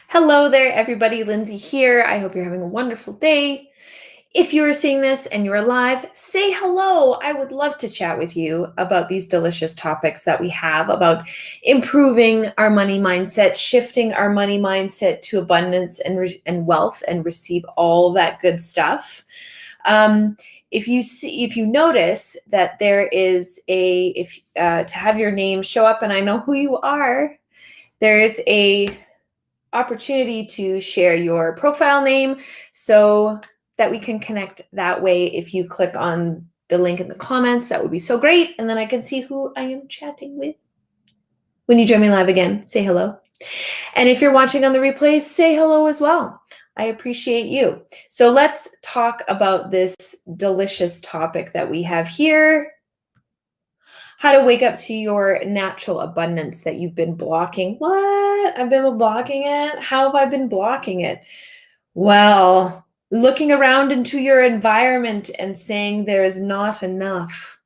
Hello there, everybody. Lindsay here. I hope you're having a wonderful day. If you are seeing this and you're live, say hello. I would love to chat with you about these delicious topics that we have about improving our money mindset, shifting our money mindset to abundance and wealth, and receive all that good stuff. If you notice that there is to have your name show up, and I know who you are, there is a opportunity to share your profile name so that we can connect that way. If you click on the link in the comments, that would be so great. And then I can see who I am chatting with. When you join me live again, say hello. And if you're watching on the replay, say hello as well. I appreciate you. So let's talk about this delicious topic that we have here. How to wake up to your natural abundance that you've been blocking. What? I've been blocking it? How have I been blocking it? Well, looking around into your environment and saying there is not enough.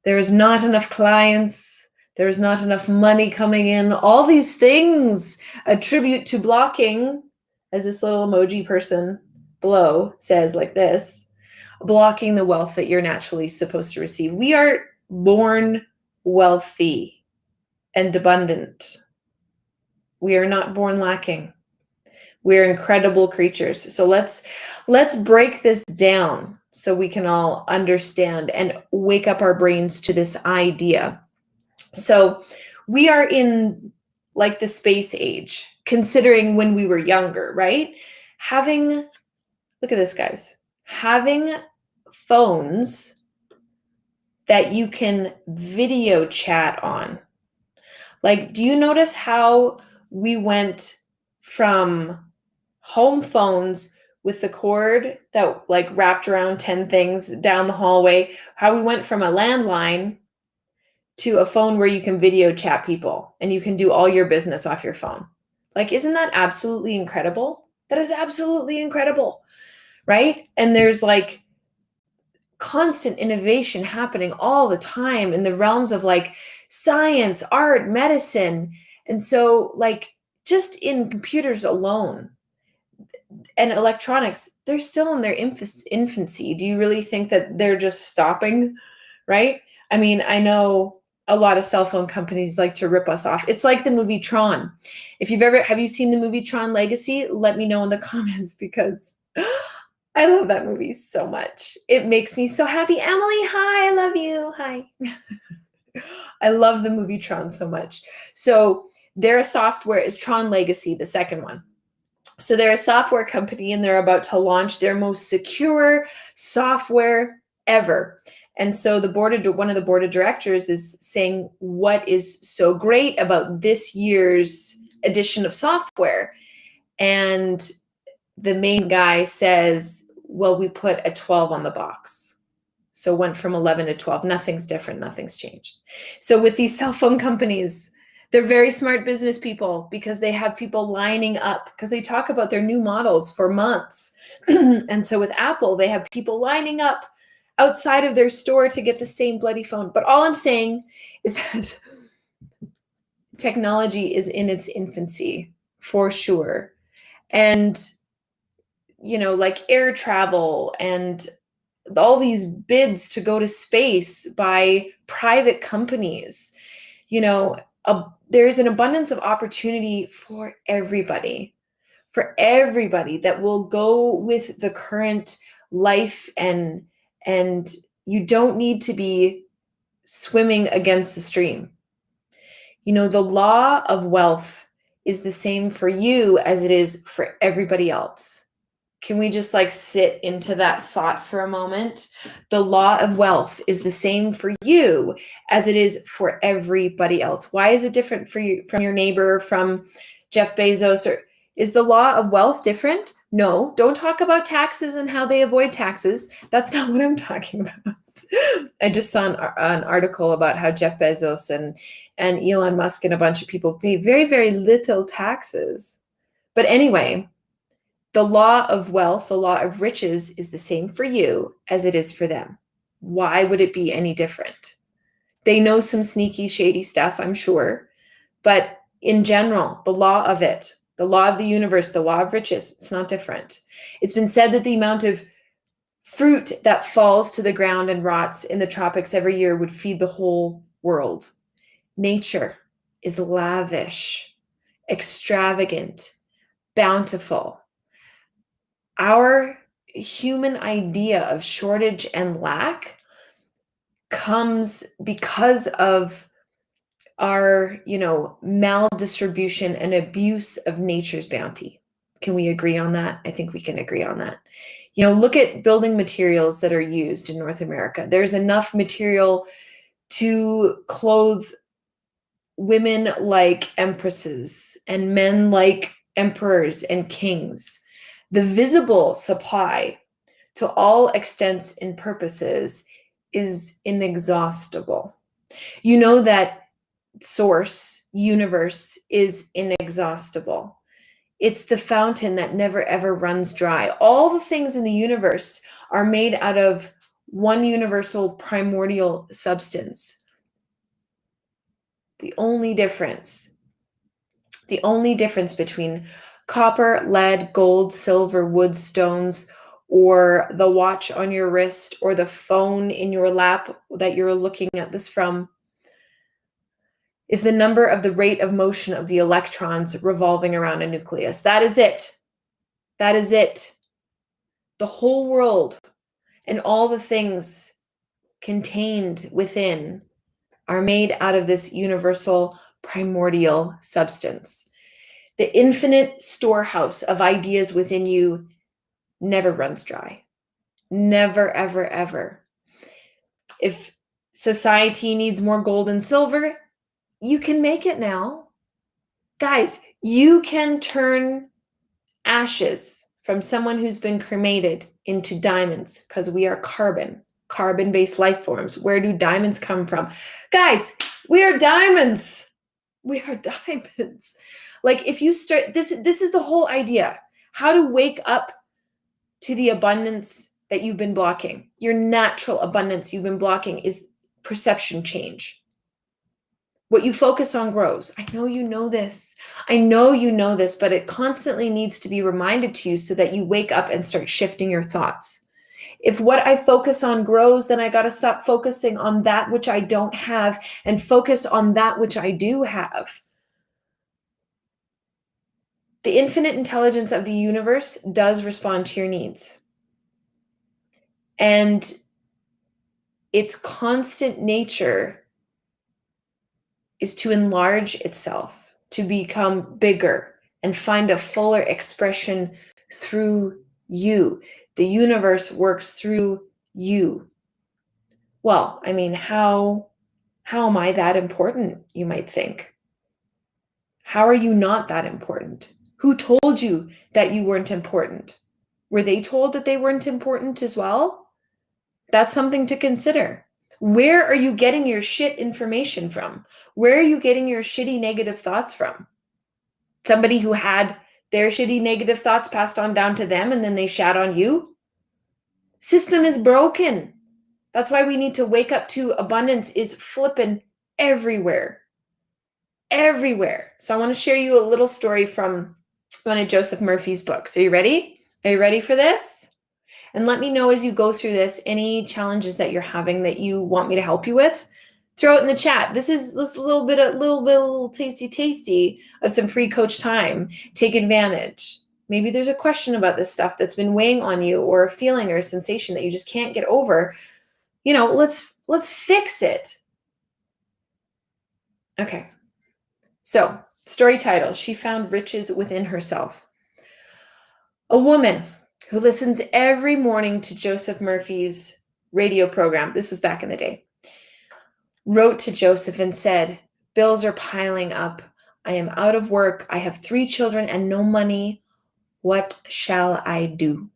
There is not enough clients. There is not enough money coming in. All these things attribute to blocking, as this little emoji person below says like this, blocking the wealth that you're naturally supposed to receive. We are born wealthy and abundant. We are not born lacking. We're incredible creatures. So let's break this down so we can all understand and wake up our brains to this idea. So we are in like the space age, considering when we were younger, right? Look at this, guys. Having phones that you can video chat on. Like, do you notice how we went from home phones with the cord that like wrapped around 10 things down the hallway, how we went from a landline to a phone where you can video chat people and you can do all your business off your phone? Like, isn't that absolutely incredible? That is absolutely incredible, right? And there's like constant innovation happening all the time in the realms of like science, art, medicine. And so like just in computers alone and electronics, they're still in their infancy. Do you really think that they're just stopping, right? I mean, I know a lot of cell phone companies like to rip us off. It's like the movie Tron. Have you seen the movie Tron Legacy? Let me know in the comments, because I love that movie so much. It makes me so happy. Emily, hi, I love you. Hi. I love the movie Tron so much. So they're a software, is Tron Legacy, the second one. So they're a software company and they're about to launch their most secure software ever. And so one of the board of directors is saying, what is so great about this year's edition of software? And the main guy says, well, we put a 12 on the box. So went from 11 to 12. Nothing's different. Nothing's changed. So with these cell phone companies, they're very smart business people, because they have people lining up, because they talk about their new models for months. And so with Apple, they have people lining up outside of their store to get the same bloody phone. But all I'm saying is that technology is in its infancy, for sure. And like air travel and all these bids to go to space by private companies, there's an abundance of opportunity for everybody that will go with the current life, and you don't need to be swimming against the stream. The law of wealth is the same for you as it is for everybody else. Can we just like sit into that thought for a moment? The law of wealth is the same for you as it is for everybody else. Why is it different for you, from your neighbor, from Jeff Bezos? Or is the law of wealth different? No, don't talk about taxes and how they avoid taxes. That's not what I'm talking about. I just saw an article about how Jeff Bezos and Elon Musk and a bunch of people pay very, very little taxes. But anyway, the law of wealth, the law of riches is the same for you as it is for them. Why would it be any different? They know some sneaky, shady stuff, I'm sure. But in general, the law of it, the law of the universe, the law of riches, it's not different. It's been said that the amount of fruit that falls to the ground and rots in the tropics every year would feed the whole world. Nature is lavish, extravagant, bountiful. Our human idea of shortage and lack comes because of our, maldistribution and abuse of nature's bounty. Can we agree on that? I think we can agree on that. Look at building materials that are used in North America. There's enough material to clothe women like empresses and men like emperors and kings. The visible supply to all extents and purposes is inexhaustible. You know that source, universe, is inexhaustible. It's the fountain that never ever runs dry. All the things in the universe are made out of one universal primordial substance. The only difference between copper, lead, gold, silver, wood, stones, or the watch on your wrist, or the phone in your lap that you're looking at this from, is the number of the rate of motion of the electrons revolving around a nucleus. That is it. That is it. The whole world and all the things contained within are made out of this universal primordial substance. The infinite storehouse of ideas within you never runs dry. Never, ever, ever. If society needs more gold and silver, you can make it now. Guys, you can turn ashes from someone who's been cremated into diamonds because we are carbon-based life forms. Where do diamonds come from? Guys, we are diamonds. We are diamonds. Like, if you start, this is the whole idea. How to wake up to the abundance that you've been blocking. Your natural abundance you've been blocking is perception change. What you focus on grows. I know you know this. I know you know this, but it constantly needs to be reminded to you so that you wake up and start shifting your thoughts. If what I focus on grows, then I got to stop focusing on that which I don't have and focus on that which I do have. The infinite intelligence of the universe does respond to your needs. And its constant nature is to enlarge itself, to become bigger and find a fuller expression through you. The universe works through you. Well, I mean, how am I that important, you might think? How are you not that important? Who told you that you weren't important? Were they told that they weren't important as well? That's something to consider. Where are you getting your shit information from? Where are you getting your shitty negative thoughts from? Somebody who had their shitty negative thoughts passed on down to them and then they shat on you? System is broken. That's why we need to wake up to abundance is flipping everywhere. Everywhere. So I want to share you a little story from one of Joseph Murphy's books. Are you ready? Are you ready for this? And let me know as you go through this, any challenges that you're having that you want me to help you with, throw it in the chat. This is a little tasty of some free coach time. Take advantage. Maybe there's a question about this stuff that's been weighing on you, or a feeling or a sensation that you just can't get over. Let's fix it. Okay. So, story title, She Found Riches Within Herself. A woman who listens every morning to Joseph Murphy's radio program, this was back in the day, wrote to Joseph and said, bills are piling up. I am out of work. I have 3 children and no money. What shall I do?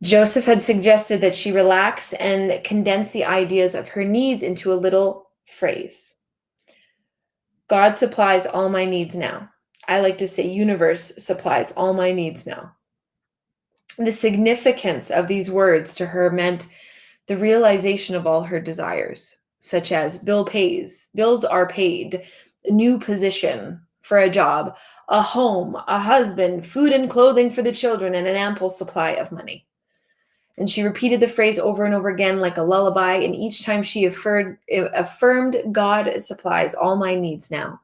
Joseph had suggested that she relax and condense the ideas of her needs into a little phrase. God supplies all my needs now. I like to say universe supplies all my needs now. The significance of these words to her meant the realization of all her desires, such as bills are paid, a new position for a job, a home, a husband, food and clothing for the children, and an ample supply of money. And she repeated the phrase over and over again like a lullaby, and each time she affirmed, God supplies all my needs now.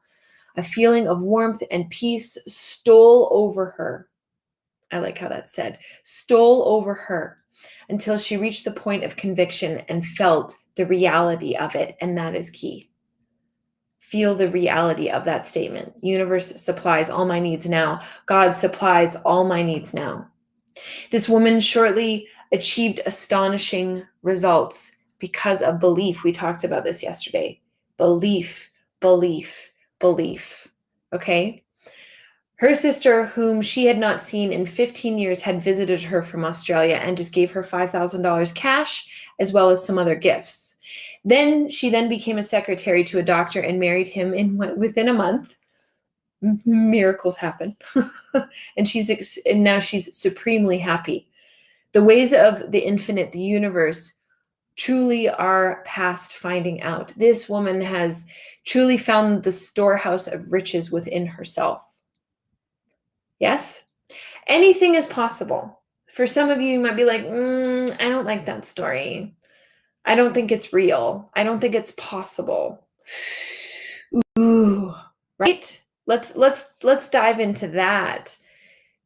A feeling of warmth and peace stole over her. I like how that's said. Stole over her until she reached the point of conviction and felt the reality of it. And that is key. Feel the reality of that statement. Universe supplies all my needs now. God supplies all my needs now. This woman shortly achieved astonishing results because of belief. We talked about this yesterday. Belief, belief, belief. Okay? Her sister, whom she had not seen in 15 years, had visited her from Australia and just gave her $5,000 cash as well as some other gifts. She became a secretary to a doctor and married him within a month. Miracles happen. and now she's supremely happy. The ways of the infinite, the universe, truly are past finding out. This woman has truly found the storehouse of riches within herself. Yes? Anything is possible. For some of you might be like, I don't like that story. I don't think it's real. I don't think it's possible. Ooh, right? Let's dive into that.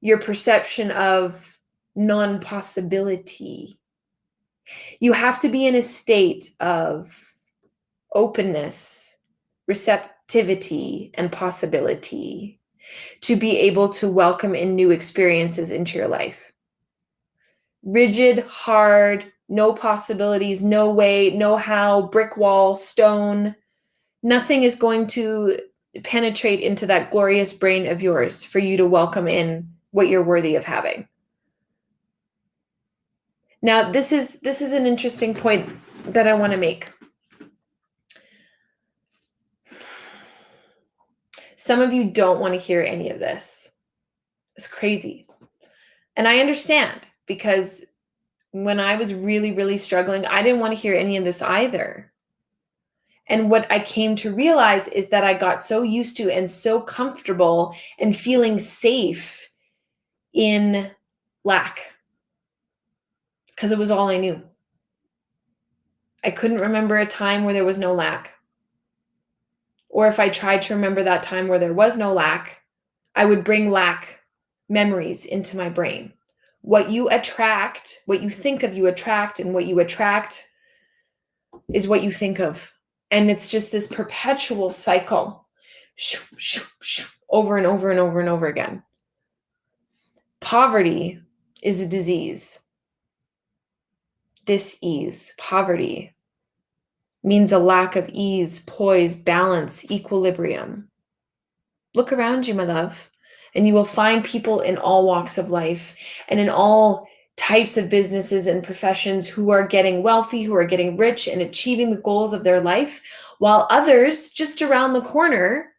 Your perception of non-possibility. You have to be in a state of openness, receptivity, and possibility to be able to welcome in new experiences into your life. Rigid, hard, no possibilities, no way, no how, brick wall, stone. Nothing is going to penetrate into that glorious brain of yours for you to welcome in what you're worthy of having. Now, this is an interesting point that I want to make. Some of you don't want to hear any of this. It's crazy. And I understand, because when I was really, really struggling, I didn't want to hear any of this either. And what I came to realize is that I got so used to and so comfortable and feeling safe in lack, because it was all I knew. I couldn't remember a time where there was no lack. Or if I tried to remember that time where there was no lack, I would bring lack memories into my brain. What you attract, what you think of, you attract, and what you attract is what you think of. And it's just this perpetual cycle, over and over and over and over again. Poverty is a disease. Dis-ease, poverty, means a lack of ease, poise, balance, equilibrium. Look around you, my love, and you will find people in all walks of life and in all types of businesses and professions who are getting wealthy, who are getting rich and achieving the goals of their life, while others just around the corner,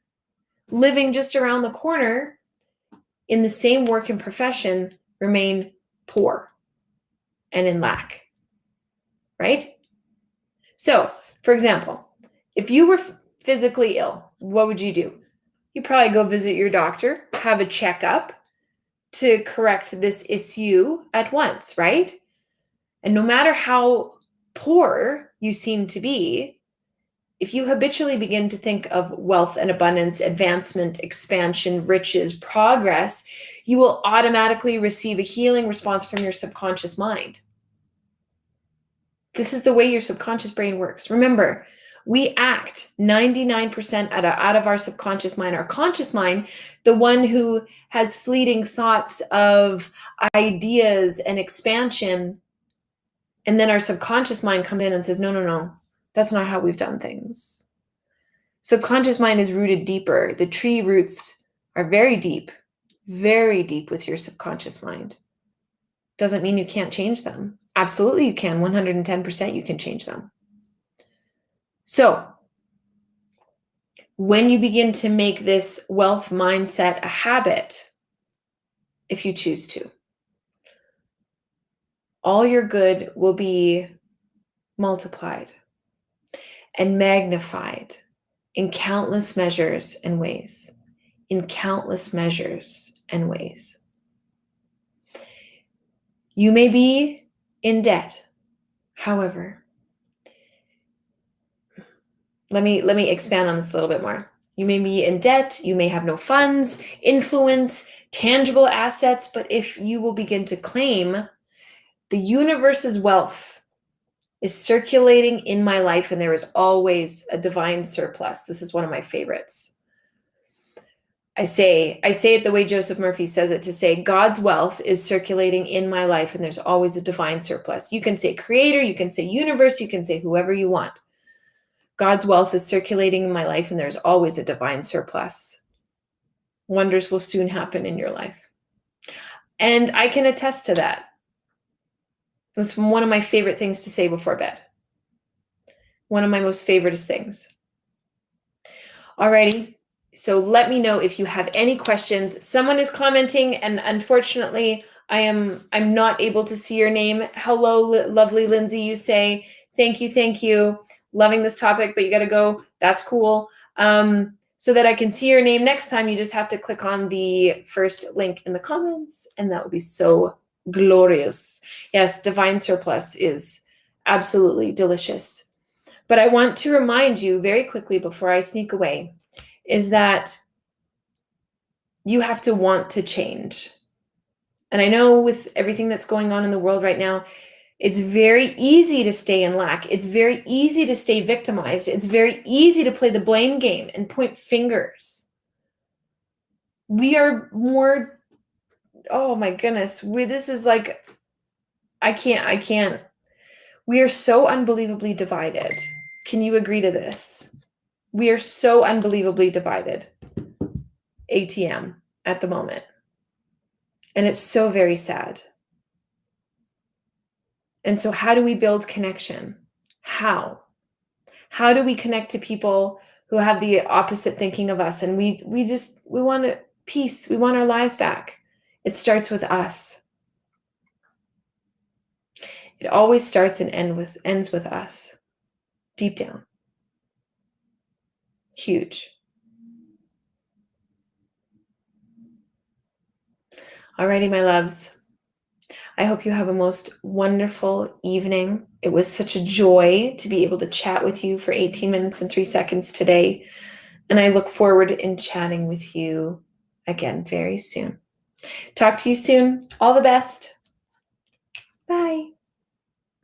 living just around the corner in the same work and profession, remain poor and in lack, right? So, for example, if you were physically ill, what would you do? You probably go visit your doctor, have a checkup to correct this issue at once, right? And no matter how poor you seem to be, if you habitually begin to think of wealth and abundance, advancement, expansion, riches, progress, you will automatically receive a healing response from your subconscious mind. This is the way your subconscious brain works. Remember, we act 99% out of our subconscious mind. Our conscious mind, the one who has fleeting thoughts of ideas and expansion, and then our subconscious mind comes in and says, no, that's not how we've done things. Subconscious mind is rooted deeper. The tree roots are very deep with your subconscious mind. doesn't mean you can't change them. Absolutely you can. 110% you can change them. So when you begin to make this wealth mindset a habit, if you choose to, all your good will be multiplied and magnified in countless measures and ways. In countless measures and ways. You may be in debt. However, let me expand on this a little bit more. You may be in debt, you may have no funds, influence, tangible assets, but if you will begin to claim the universe's wealth is circulating in my life and there is always a divine surplus. This is one of my favorites. I say it the way Joseph Murphy says it, to say God's wealth is circulating in my life and there's always a divine surplus. You can say creator, you can say universe, you can say whoever you want. God's wealth is circulating in my life and there's always a divine surplus. Wonders will soon happen in your life. And I can attest to that. That's one of my favorite things to say before bed. One of my most favoriteest things. Alrighty. So let me know if you have any questions. Someone is commenting, and unfortunately, I'm not able to see your name. Hello, lovely Lyndsay. You say, thank you. Loving this topic, but you got to go. That's cool. So that I can see your name next time, you just have to click on the first link in the comments, and that would be so glorious. Yes, divine surplus is absolutely delicious. But I want to remind you very quickly before I sneak away, is that you have to want to change. And I know with everything that's going on in the world right now, it's very easy to stay in lack. It's very easy to stay victimized. It's very easy to play the blame game and point fingers. We are more, oh my goodness, this is like, I can't. We are so unbelievably divided. Can you agree to this? We are so unbelievably divided. ATM at the moment. And it's so very sad. And so how do we build connection? How? How do we connect to people who have the opposite thinking of us? And we want peace. We want our lives back. It starts with us. It always starts and ends with us. Deep down. Huge. Alrighty, my loves. I hope you have a most wonderful evening. It was such a joy to be able to chat with you for 18 minutes and 3 seconds today. And I look forward in chatting with you again very soon. Talk to you soon. All the best. Bye.